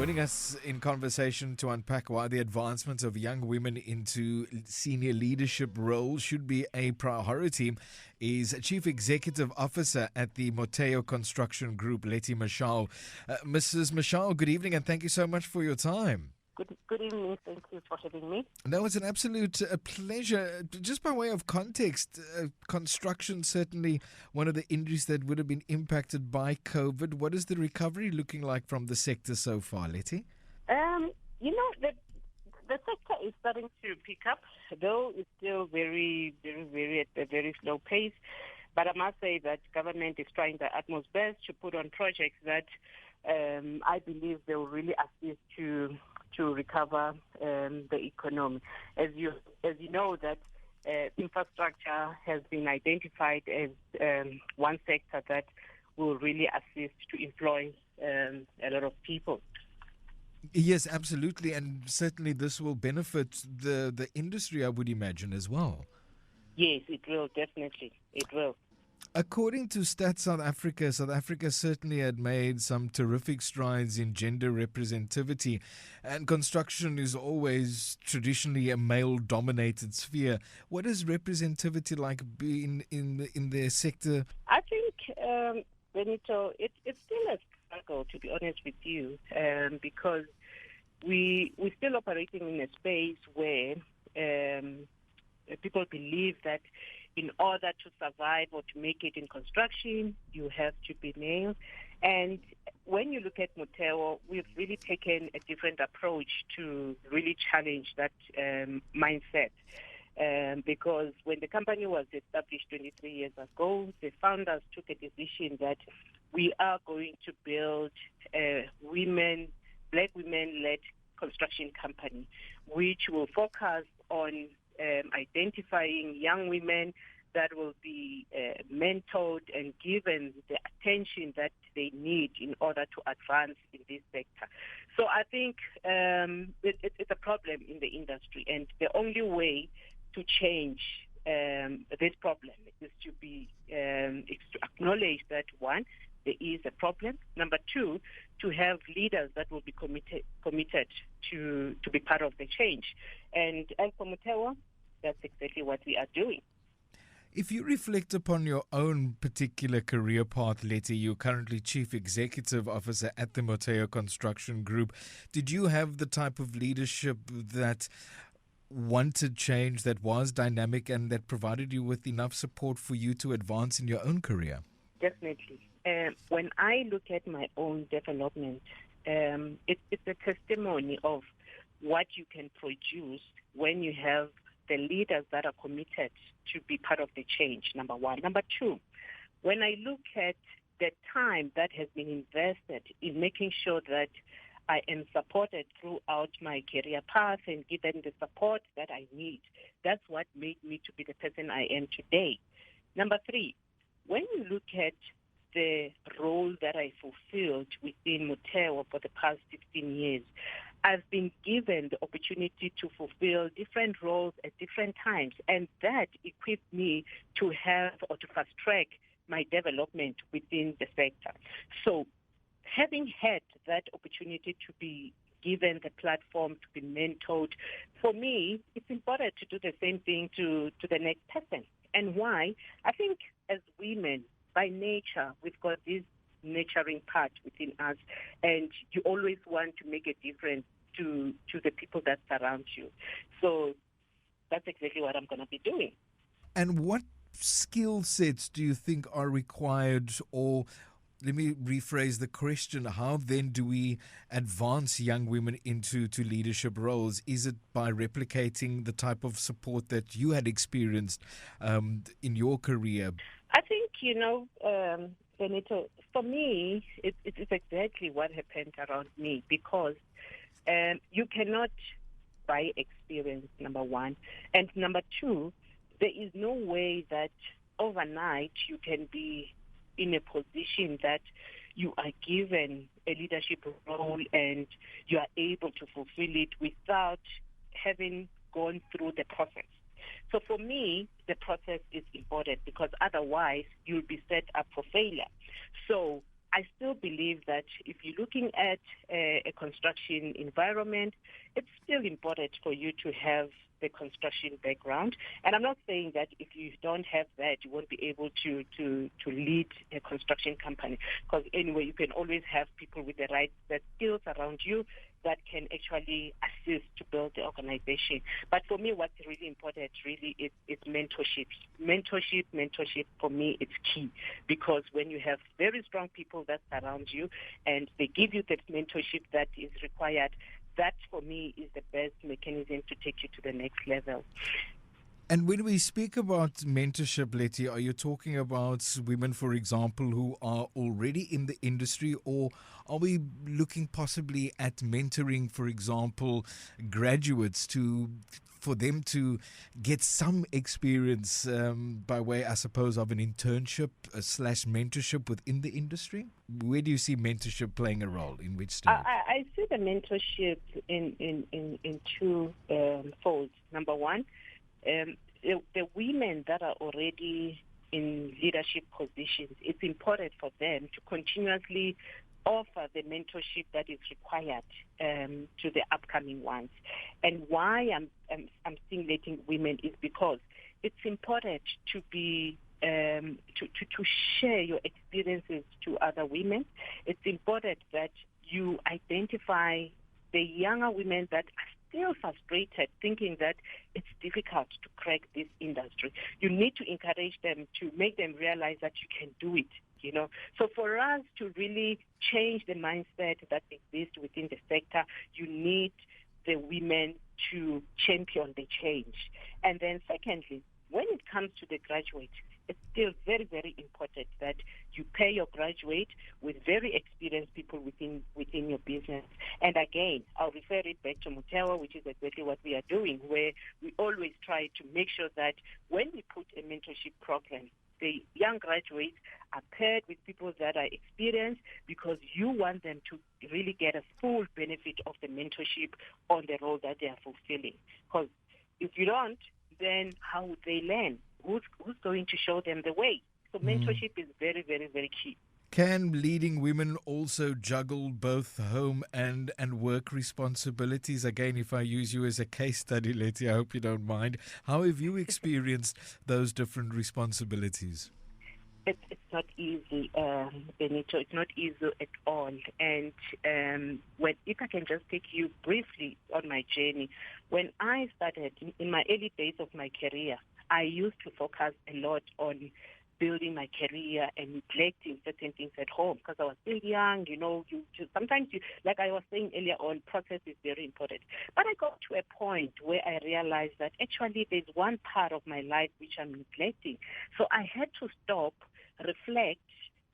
Joining us in conversation to unpack why the advancement of young women into senior leadership roles should be a priority is Chief Executive Officer at the Motheo Construction Group, Lettie Mashau. Mrs. Mashau, good evening and thank you so much for your time. Good evening. Thank you for having me. No, it's an absolute pleasure. Just by way of context, construction certainly one of the industries that would have been impacted by COVID. What is the recovery looking like from the sector so far, Lettie? The sector is starting to pick up, though it's still very at a very slow pace. But I must say that government is trying their utmost best to put on projects that I believe they will really assist to recover the economy. As you know, that infrastructure has been identified as one sector that will really assist to employ a lot of people. Yes, absolutely, and certainly this will benefit the industry, I would imagine, as well. Yes, it will, definitely. It will. According to Stats South Africa certainly had made some terrific strides in gender representativity, and construction is always traditionally a male-dominated sphere. What has representativity like been in their sector? I think, Benito, it's still a struggle, to be honest with you, because we're still operating in a space where people believe that in order to survive or to make it in construction, you have to be male. And when you look at Motheo, we've really taken a different approach to really challenge that mindset. Because when the company was established 23 years ago, the founders took a decision that we are going to build a black women-led construction company, which will focus on identifying young women that will be mentored and given the attention that they need in order to advance in this sector. So I think it's a problem in the industry, and the only way to change this problem is to acknowledge that, one, there is a problem. Number two, to have leaders that will be committed to be part of the change. And as for Motheo, that's exactly what we are doing. If you reflect upon your own particular career path, Lettie, you're currently Chief Executive Officer at the Motheo Construction Group. Did you have the type of leadership that wanted change, that was dynamic, and that provided you with enough support for you to advance in your own career? Definitely. When I look at my own development, it's a testimony of what you can produce when you have the leaders that are committed to be part of the change, number one. Number two, when I look at the time that has been invested in making sure that I am supported throughout my career path and given the support that I need, that's what made me to be the person I am today. Number three, when you look at the role that I fulfilled within Motheo for the past 16 years, I've been given the opportunity to fulfill different roles at different times, and that equipped me to have or to fast-track my development within the sector. So having had that opportunity to be given the platform to be mentored, for me, it's important to do the same thing to the next person. And why? I think as women, by nature, we've got this nurturing part within us, and you always want to make a difference to the people that surround you. So that's exactly what I'm going to be doing. And what skill sets do you think are required, or let me rephrase the question, how then do we advance young women into leadership roles? Is it by replicating the type of support that you had experienced in your career? I think, Benito, for me, it's exactly what happened around me, because you cannot buy experience, number one. And number two, there is no way that overnight you can be in a position that you are given a leadership role and you are able to fulfill it without having gone through the process. So for me, the process is important, because otherwise you'll be set up for failure. So I still believe that if you're looking at a construction environment, it's still important for you to have the construction background. And I'm not saying that if you don't have that, you won't be able to lead a construction company. Because anyway, you can always have people with the right skills around you that can actually assist to build the organization. But for me, what's really important really is mentorship. Mentorship for me, it's key, because when you have very strong people that surround you and they give you the mentorship that is required, that for me is the best mechanism to take you to the next level. And when we speak about mentorship, Lettie, are you talking about women, for example, who are already in the industry, or are we looking possibly at mentoring, for example, graduates for them to get some experience by way, I suppose, of an internship / mentorship within the industry? Where do you see mentorship playing a role? In which stage? I see the mentorship in two folds. Number one, the women that are already in leadership positions, it's important for them to continuously offer the mentorship that is required to the upcoming ones. And why I'm stimulating women is because it's important to be to share your experiences to other women. It's important that you identify the younger women that are still frustrated, thinking that it's difficult to crack this industry. You need to encourage them, to make them realize that you can do it. So for us to really change the mindset that exists within the sector, you need the women to champion the change. And then secondly, when it comes to the graduate, it's still very, very important that you pair your graduate with very experienced people within your business. And again, I'll refer it back to Motheo, which is exactly what we are doing, where we always try to make sure that when we put a mentorship program, the young graduates are paired with people that are experienced, because you want them to really get a full benefit of the mentorship on the role that they are fulfilling. Because if you don't, then how would they learn? Who's going to show them the way? So mentorship is very, very, very key. Can leading women also juggle both home and work responsibilities? Again, if I use you as a case study, Lettie, I hope you don't mind. How have you experienced those different responsibilities? It's not easy, Benito. It's not easy at all. And if I can just take you briefly on my journey, when I started in my early days of my career, I used to focus a lot on building my career and neglecting certain things at home, because I was still young. Sometimes like I was saying earlier on, process is very important. But I got to a point where I realized that actually there's one part of my life which I'm neglecting. So I had to stop, reflect,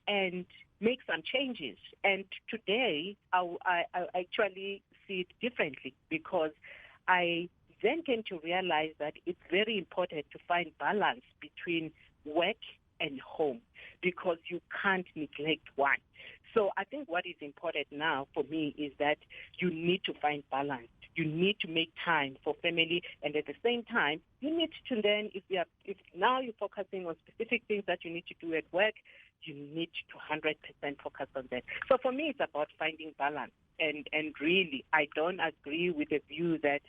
and make some changes. And today I actually see it differently, because I then came to realize that it's very important to find balance between work and home, because you can't neglect one. So I think what is important now for me is that you need to find balance. You need to make time for family, and at the same time, you need to then, if now you're focusing on specific things that you need to do at work, you need to 100% focus on that. So for me, it's about finding balance. And really, I don't agree with the view that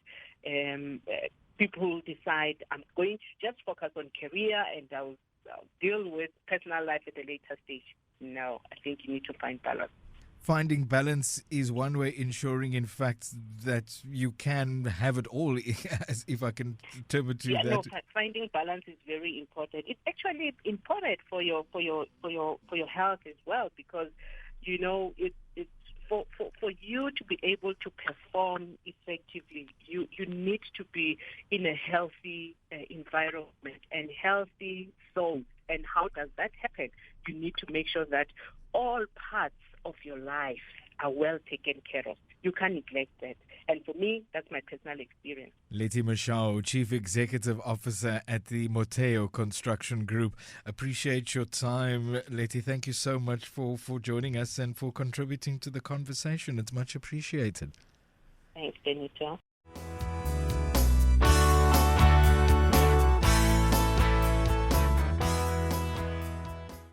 people decide, I'm going to just focus on career and I'll deal with personal life at a later stage. No, I think you need to find balance. Finding balance is one way, ensuring, in fact, that you can have it all, if I can term it to that. No, finding balance is very important. It's actually important for your health as well, because it's for you to be able to perform effectively, you need to be in a healthy environment and healthy soul. And how does that happen? You need to make sure that all parts of your life are well taken care of. You can't neglect that. And for me, that's my personal experience. Lettie Mashau, Chief Executive Officer at the Motheo Construction Group. Appreciate your time, Lettie. Thank you so much for joining us and for contributing to the conversation. It's much appreciated. Thanks, Benito.